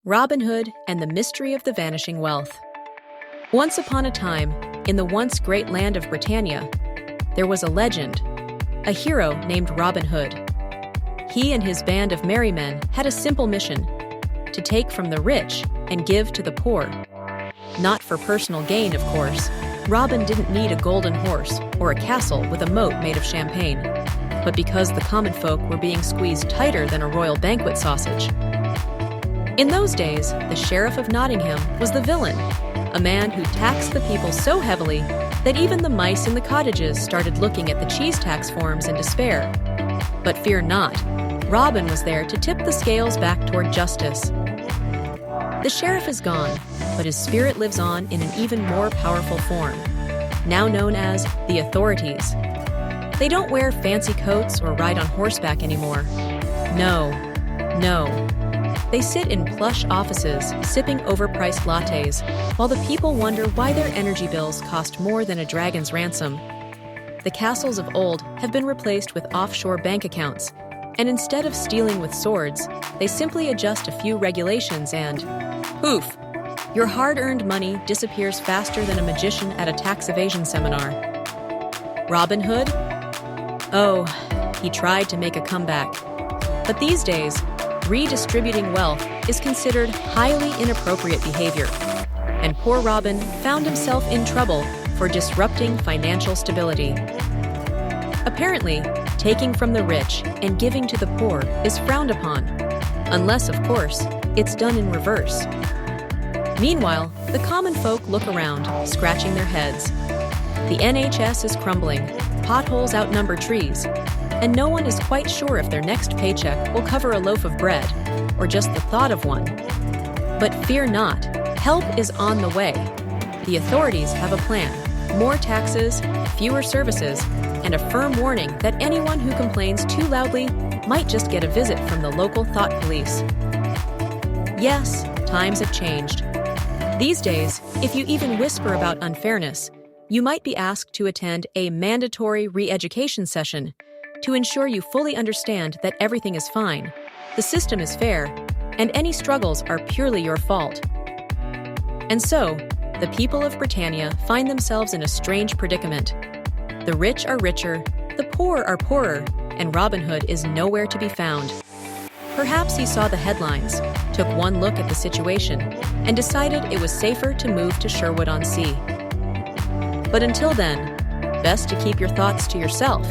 Robin Hood and the Mystery of the Vanishing Wealth. Once upon a time, in the once great land of Britannia, there was a legend, a hero named Robin Hood. He and his band of merry men had a simple mission: to take from the rich and give to the poor. Not for personal gain, of course. Robin didn't need a golden horse or a castle with a moat made of champagne, but because the common folk were being squeezed tighter than a royal banquet sausage. In those days, the Sheriff of Nottingham was the villain, a man who taxed the people so heavily that even the mice in the cottages started looking at the cheese tax forms in despair. But fear not, Robin was there to tip the scales back toward justice. The sheriff is gone, but his spirit lives on in an even more powerful form, now known as the authorities. They don't wear fancy coats or ride on horseback anymore. No. They sit in plush offices, sipping overpriced lattes, while the people wonder why their energy bills cost more than a dragon's ransom. The castles of old have been replaced with offshore bank accounts, and instead of stealing with swords, they simply adjust a few regulations and, poof, your hard-earned money disappears faster than a magician at a tax evasion seminar. Robin Hood? Oh, he tried to make a comeback. But these days, redistributing wealth is considered highly inappropriate behavior, and poor Robin found himself in trouble for disrupting financial stability. Apparently, taking from the rich and giving to the poor is frowned upon, unless, of course, it's done in reverse. Meanwhile, the common folk look around, scratching their heads. The NHS is crumbling, potholes outnumber trees, and no one is quite sure if their next paycheck will cover a loaf of bread, or just the thought of one. But fear not, help is on the way. The authorities have a plan: more taxes, fewer services, and a firm warning that anyone who complains too loudly might just get a visit from the local thought police. Yes, times have changed. These days, if you even whisper about unfairness, you might be asked to attend a mandatory re-education session to ensure you fully understand that everything is fine, the system is fair, and any struggles are purely your fault. And so, the people of Britannia find themselves in a strange predicament. The rich are richer, the poor are poorer, and Robin Hood is nowhere to be found. Perhaps he saw the headlines, took one look at the situation, and decided it was safer to move to Sherwood-on-Sea. But until then, best to keep your thoughts to yourself